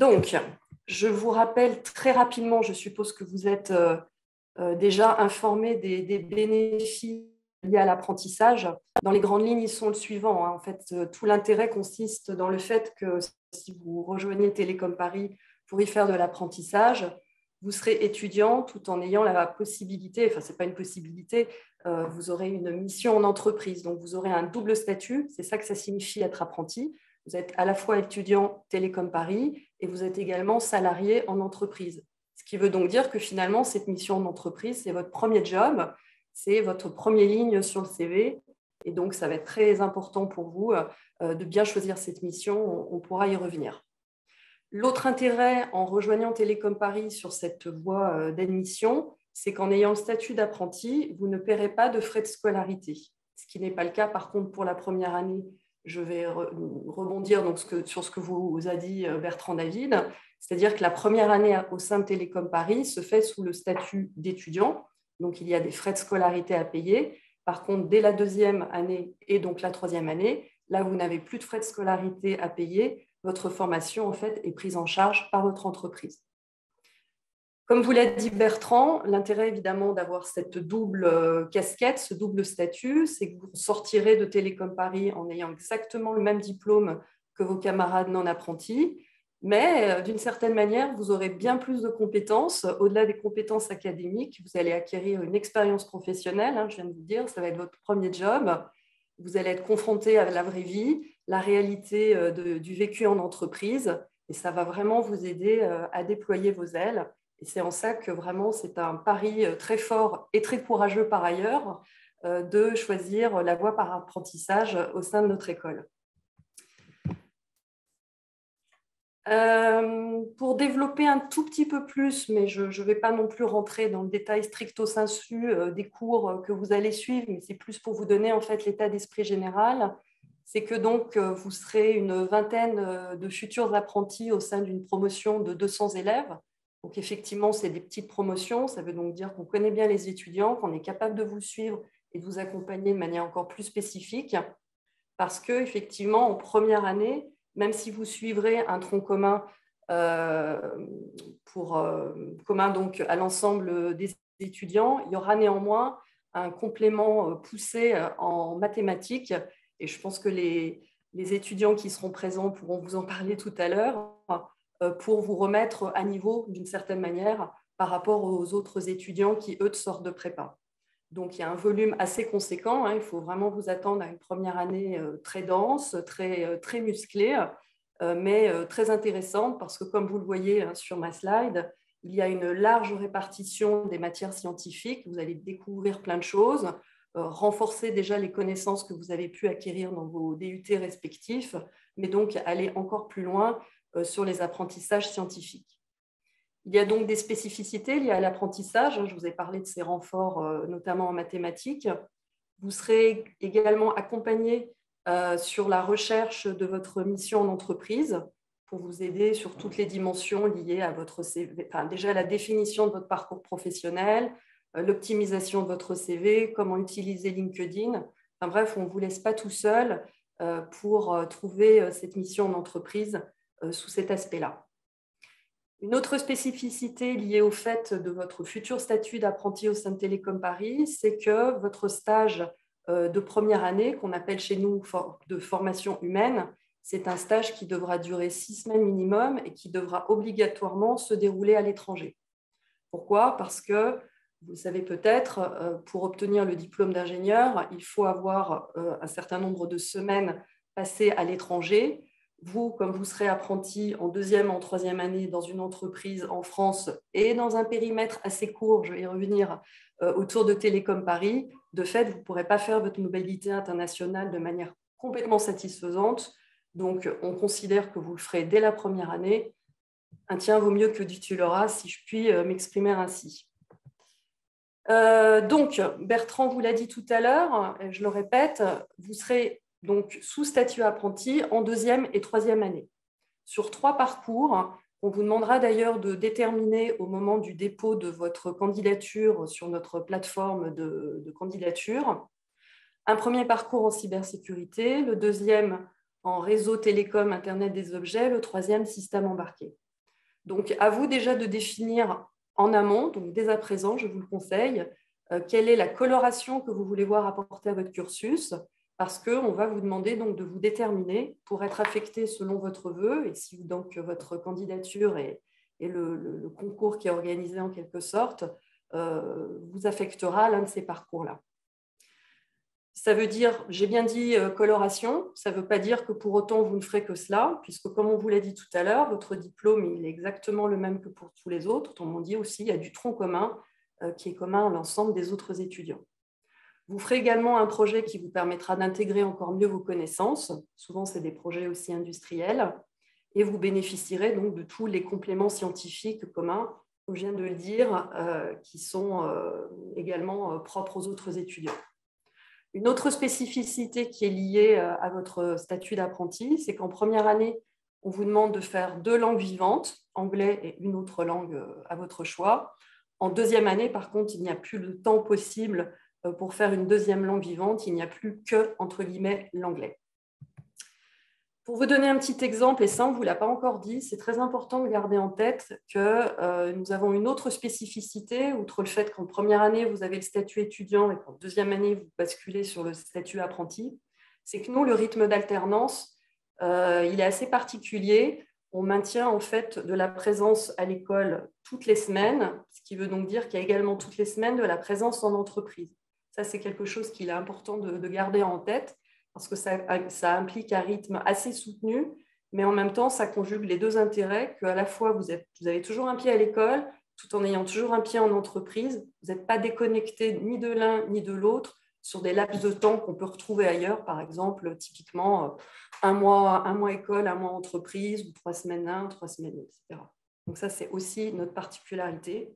Donc, je vous rappelle très rapidement, je suppose que vous êtes déjà informé des bénéfices liés à l'apprentissage. Dans les grandes lignes, ils sont le suivant. En fait, tout l'intérêt consiste dans le fait que si vous rejoignez Télécom Paris pour y faire de l'apprentissage, vous serez étudiant tout en ayant la possibilité, enfin, ce n'est pas une possibilité, vous aurez une mission en entreprise. Donc, vous aurez un double statut. C'est ça que ça signifie être apprenti. Vous êtes à la fois étudiant Télécom Paris et vous êtes également salarié en entreprise. Ce qui veut donc dire que finalement, cette mission en entreprise, c'est votre premier job, c'est votre première ligne sur le CV. Et donc, ça va être très important pour vous de bien choisir cette mission. On pourra y revenir. L'autre intérêt en rejoignant Télécom Paris sur cette voie d'admission, c'est qu'en ayant le statut d'apprenti, vous ne paierez pas de frais de scolarité. Ce qui n'est pas le cas, par contre, pour la première année. Je vais rebondir donc sur ce que vous a dit Bertrand David, c'est-à-dire que la première année au sein de Télécom Paris se fait sous le statut d'étudiant, donc il y a des frais de scolarité à payer. Par contre, dès la deuxième année et donc la troisième année, là, vous n'avez plus de frais de scolarité à payer. Votre formation, en fait, est prise en charge par votre entreprise. Comme vous l'a dit Bertrand, l'intérêt évidemment d'avoir cette double casquette, ce double statut, c'est que vous sortirez de Télécom Paris en ayant exactement le même diplôme que vos camarades non apprentis, mais d'une certaine manière, vous aurez bien plus de compétences. Au-delà des compétences académiques, vous allez acquérir une expérience professionnelle, je viens de vous dire, ça va être votre premier job. Vous allez être confronté à la vraie vie, la réalité du vécu en entreprise, et ça va vraiment vous aider à déployer vos ailes. Et c'est en ça que vraiment c'est un pari très fort et très courageux par ailleurs de choisir la voie par apprentissage au sein de notre école. Pour développer un tout petit peu plus, mais je ne vais pas non plus rentrer dans le détail stricto sensu des cours que vous allez suivre, mais c'est plus pour vous donner en fait l'état d'esprit général. C'est que donc vous serez une vingtaine de futurs apprentis au sein d'une promotion de 200 élèves. Donc effectivement, c'est des petites promotions. Ça veut donc dire qu'on connaît bien les étudiants, qu'on est capable de vous suivre et de vous accompagner de manière encore plus spécifique. Parce qu'effectivement, en première année, même si vous suivrez un tronc commun commun donc à l'ensemble des étudiants, il y aura néanmoins un complément poussé en mathématiques. Et je pense que les étudiants qui seront présents pourront vous en parler tout à l'heure pour vous remettre à niveau d'une certaine manière par rapport aux autres étudiants qui, eux, sortent de prépa. Donc, il y a un volume assez conséquent. Il faut vraiment vous attendre à une première année très dense, très musclée, mais très intéressante parce que, comme vous le voyez sur ma slide, il y a une large répartition des matières scientifiques. Vous allez découvrir plein de choses, renforcer déjà les connaissances que vous avez pu acquérir dans vos DUT respectifs, mais donc aller encore plus loin sur les apprentissages scientifiques. Il y a donc des spécificités liées à l'apprentissage. Je vous ai parlé de ces renforts, notamment en mathématiques. Vous serez également accompagné sur la recherche de votre mission en entreprise pour vous aider sur toutes les dimensions liées à votre CV. Enfin, déjà la définition de votre parcours professionnel, l'optimisation de votre CV, comment utiliser LinkedIn. Enfin, bref, on ne vous laisse pas tout seul pour trouver cette mission en entreprise sous cet aspect-là. Une autre spécificité liée au fait de votre futur statut d'apprenti au sein de Télécom Paris, c'est que votre stage de première année, qu'on appelle chez nous de formation humaine, c'est un stage qui devra durer 6 semaines minimum et qui devra obligatoirement se dérouler à l'étranger. Pourquoi ? Parce que, vous le savez peut-être, pour obtenir le diplôme d'ingénieur, il faut avoir un certain nombre de semaines passées à l'étranger. Vous, comme vous serez apprenti en deuxième, en troisième année dans une entreprise en France et dans un périmètre assez court, je vais y revenir, autour de Télécom Paris, de fait, vous ne pourrez pas faire votre mobilité internationale de manière complètement satisfaisante. Donc, on considère que vous le ferez dès la première année. Un tien vaut mieux que du tu l'auras, si je puis m'exprimer ainsi. Donc, Bertrand vous l'a dit tout à l'heure, je le répète, vous serez donc sous statut apprenti en deuxième et troisième année. Sur 3 parcours, on vous demandera d'ailleurs de déterminer au moment du dépôt de votre candidature sur notre plateforme de candidature. Un premier parcours en cybersécurité, le deuxième en réseau télécom, Internet des objets, le troisième système embarqué. Donc, à vous déjà de définir en amont, donc dès à présent, je vous le conseille, quelle est la coloration que vous voulez voir apporter à votre cursus, parce qu'on va vous demander donc de vous déterminer pour être affecté selon votre vœu, et si donc votre candidature et le concours qui est organisé en quelque sorte vous affectera l'un de ces parcours-là. Ça veut dire, j'ai bien dit coloration, ça ne veut pas dire que pour autant vous ne ferez que cela, puisque comme on vous l'a dit tout à l'heure, votre diplôme il est exactement le même que pour tous les autres. Autrement dit aussi, il y a du tronc commun qui est commun à l'ensemble des autres étudiants. Vous ferez également un projet qui vous permettra d'intégrer encore mieux vos connaissances. Souvent, c'est des projets aussi industriels. Et vous bénéficierez donc de tous les compléments scientifiques communs, comme je viens de le dire, qui sont également propres aux autres étudiants. Une autre spécificité qui est liée à votre statut d'apprenti, c'est qu'en première année, on vous demande de faire 2 langues vivantes, anglais et une autre langue à votre choix. En deuxième année, par contre, il n'y a plus de temps possible pour faire une deuxième langue vivante. Il n'y a plus que, entre guillemets, l'anglais. Pour vous donner un petit exemple, et ça, on ne vous l'a pas encore dit, c'est très important de garder en tête que nous avons une autre spécificité, outre le fait qu'en première année, vous avez le statut étudiant et qu'en deuxième année, vous basculez sur le statut apprenti. C'est que nous, le rythme d'alternance, il est assez particulier. On maintient en fait de la présence à l'école toutes les semaines, ce qui veut donc dire qu'il y a également toutes les semaines de la présence en entreprise. Ça, c'est quelque chose qu'il est important de garder en tête, parce que ça implique un rythme assez soutenu, mais en même temps, ça conjugue les deux intérêts, qu'à la fois, vous avez toujours un pied à l'école, tout en ayant toujours un pied en entreprise. Vous n'êtes pas déconnecté ni de l'un ni de l'autre sur des laps de temps qu'on peut retrouver ailleurs, par exemple, typiquement un mois école, un mois entreprise, ou 3 semaines l'un, 3 semaines l'autre, etc. Donc ça, c'est aussi notre particularité.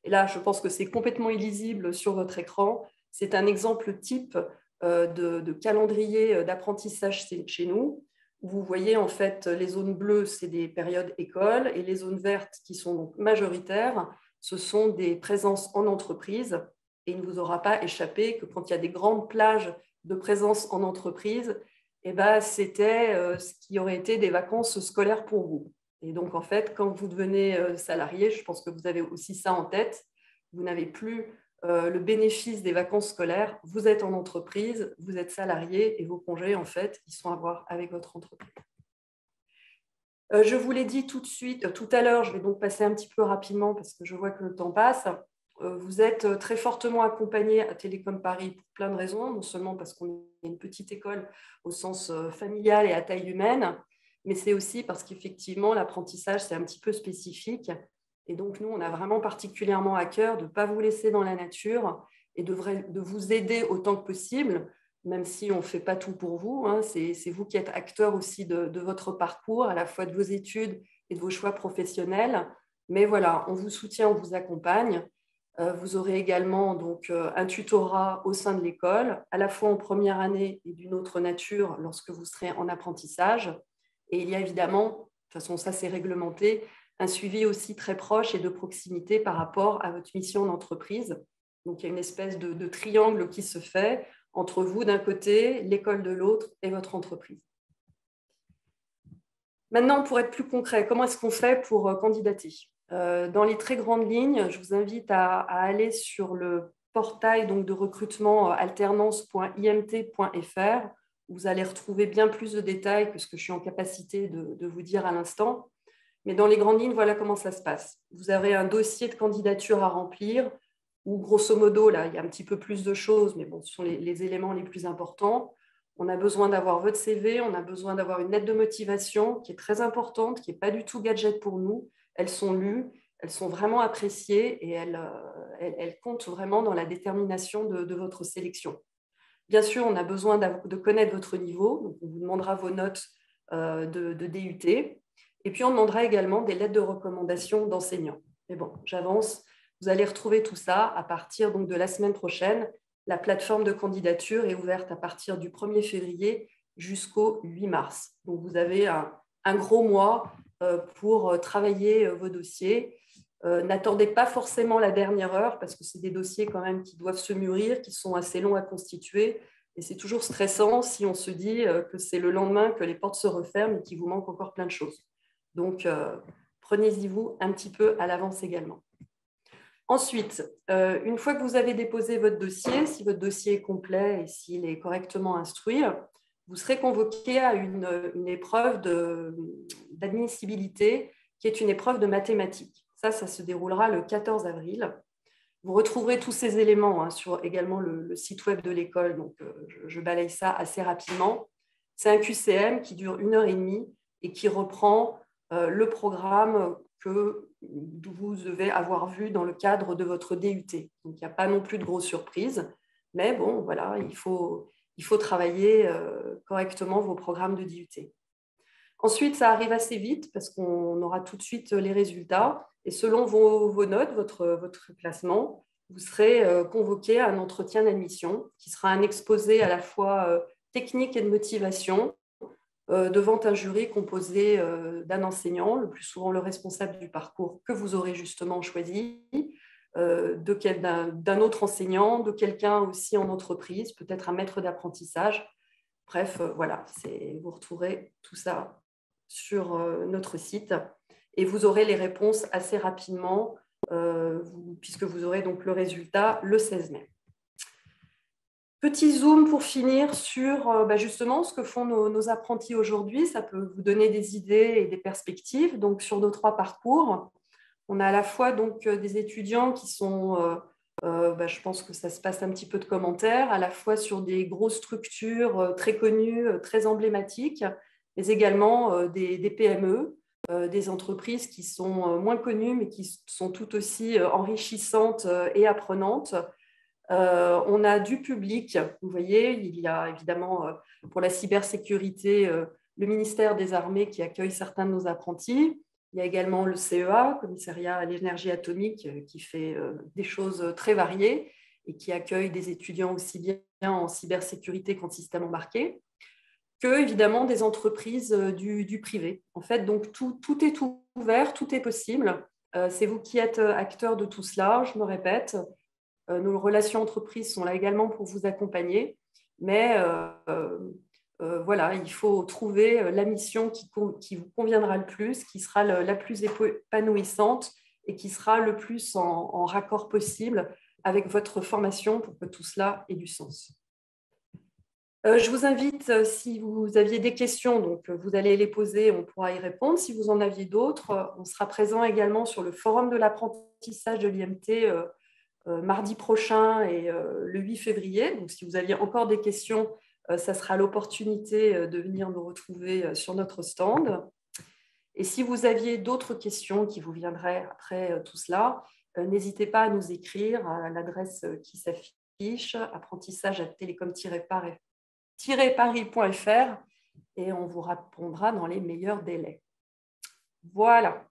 Et là, je pense que c'est complètement illisible sur votre écran. C'est un exemple type de calendrier d'apprentissage chez nous. Vous voyez en fait les zones bleues, c'est des périodes école, et les zones vertes qui sont donc majoritaires, ce sont des présences en entreprise. Et il ne vous aura pas échappé que quand il y a des grandes plages de présence en entreprise, eh ben, c'était ce qui aurait été des vacances scolaires pour vous. Et donc en fait, quand vous devenez salarié, je pense que vous avez aussi ça en tête, vous n'avez plus le bénéfice des vacances scolaires, vous êtes en entreprise, vous êtes salarié et vos congés, en fait, ils sont à voir avec votre entreprise. Je vous l'ai dit tout de suite, tout à l'heure, je vais donc passer un petit peu rapidement parce que je vois que le temps passe. Vous êtes très fortement accompagné à Télécom Paris pour plein de raisons, non seulement parce qu'on est une petite école au sens familial et à taille humaine, mais c'est aussi parce qu'effectivement, l'apprentissage, c'est un petit peu spécifique. Et donc, nous, on a vraiment particulièrement à cœur de ne pas vous laisser dans la nature et de vous aider autant que possible, même si on ne fait pas tout pour vous. Hein. C'est vous qui êtes acteur aussi de votre parcours, à la fois de vos études et de vos choix professionnels. Mais voilà, on vous soutient, on vous accompagne. Vous aurez également donc, un tutorat au sein de l'école, à la fois en première année et d'une autre nature lorsque vous serez en apprentissage. Et il y a évidemment, de toute façon ça c'est réglementé, un suivi aussi très proche et de proximité par rapport à votre mission d'entreprise. Donc, il y a une espèce de triangle qui se fait entre vous d'un côté, l'école de l'autre et votre entreprise. Maintenant, pour être plus concret, comment est-ce qu'on fait pour candidater ? Dans les très grandes lignes, je vous invite à aller sur le portail donc, de recrutement alternance.imt.fr. Vous allez retrouver bien plus de détails que ce que je suis en capacité de vous dire à l'instant. Mais dans les grandes lignes, voilà comment ça se passe. Vous avez un dossier de candidature à remplir où, grosso modo, là, il y a un petit peu plus de choses, mais bon, ce sont les éléments les plus importants. On a besoin d'avoir votre CV, on a besoin d'avoir une lettre de motivation qui est très importante, qui n'est pas du tout gadget pour nous. Elles sont lues, elles sont vraiment appréciées et elles comptent vraiment dans la détermination de votre sélection. Bien sûr, on a besoin de connaître votre niveau, donc on vous demandera vos notes de DUT. Et puis, on demandera également des lettres de recommandation d'enseignants. Mais bon, j'avance. Vous allez retrouver tout ça à partir donc, de la semaine prochaine. La plateforme de candidature est ouverte à partir du 1er février jusqu'au 8 mars. Donc, vous avez un gros mois pour travailler vos dossiers. N'attendez pas forcément la dernière heure parce que c'est des dossiers quand même qui doivent se mûrir, qui sont assez longs à constituer. Et c'est toujours stressant si on se dit que c'est le lendemain que les portes se referment et qu'il vous manque encore plein de choses. Donc, prenez-y vous un petit peu à l'avance également. Ensuite, une fois que vous avez déposé votre dossier, si votre dossier est complet et s'il est correctement instruit, vous serez convoqué à une épreuve d'admissibilité qui est une épreuve de mathématiques. Ça se déroulera le 14 avril. Vous retrouverez tous ces éléments sur également le site web de l'école, donc je balaye ça assez rapidement. C'est un QCM qui dure 1h30 et qui reprend le programme que vous devez avoir vu dans le cadre de votre DUT. Donc, il n'y a pas non plus de grosses surprises, mais bon, voilà, il faut travailler correctement vos programmes de DUT. Ensuite, ça arrive assez vite parce qu'on aura tout de suite les résultats. Et selon vos notes, votre classement, vous serez convoqué à un entretien d'admission qui sera un exposé à la fois technique et de motivation devant un jury composé d'un enseignant, le plus souvent le responsable du parcours que vous aurez justement choisi, d'un autre enseignant, de quelqu'un aussi en entreprise, peut-être un maître d'apprentissage. Bref, voilà, vous retrouverez tout ça sur notre site et vous aurez les réponses assez rapidement puisque vous aurez donc le résultat le 16 mai. Petit zoom pour finir sur justement ce que font nos apprentis aujourd'hui. Ça peut vous donner des idées et des perspectives. Donc, sur nos 3 parcours, on a à la fois donc, des étudiants qui sont, je pense que ça se passe un petit peu de commentaires, à la fois sur des grosses structures très connues, très emblématiques, mais également des PME, des entreprises qui sont moins connues, mais qui sont tout aussi enrichissantes et apprenantes. On a du public, vous voyez, il y a évidemment pour la cybersécurité le ministère des Armées qui accueille certains de nos apprentis. Il y a également le CEA, Commissariat à l'énergie atomique, qui fait des choses très variées et qui accueille des étudiants aussi bien en cybersécurité qu'en système embarqué, que évidemment des entreprises du privé. En fait, donc tout est ouvert, tout est possible. C'est vous qui êtes acteur de tout cela, je me répète. Nos relations entreprises sont là également pour vous accompagner, mais voilà, il faut trouver la mission qui vous conviendra le plus, qui sera la plus épanouissante et qui sera le plus en raccord possible avec votre formation pour que tout cela ait du sens. Je vous invite, si vous aviez des questions, donc vous allez les poser, on pourra y répondre. Si vous en aviez d'autres, on sera présent également sur le forum de l'apprentissage de l'IMT mardi prochain et le 8 février. Donc, si vous aviez encore des questions, ça sera l'opportunité de venir nous retrouver sur notre stand. Et si vous aviez d'autres questions qui vous viendraient après tout cela, n'hésitez pas à nous écrire à l'adresse qui s'affiche, apprentissage@telecom-paris.fr et on vous répondra dans les meilleurs délais. Voilà.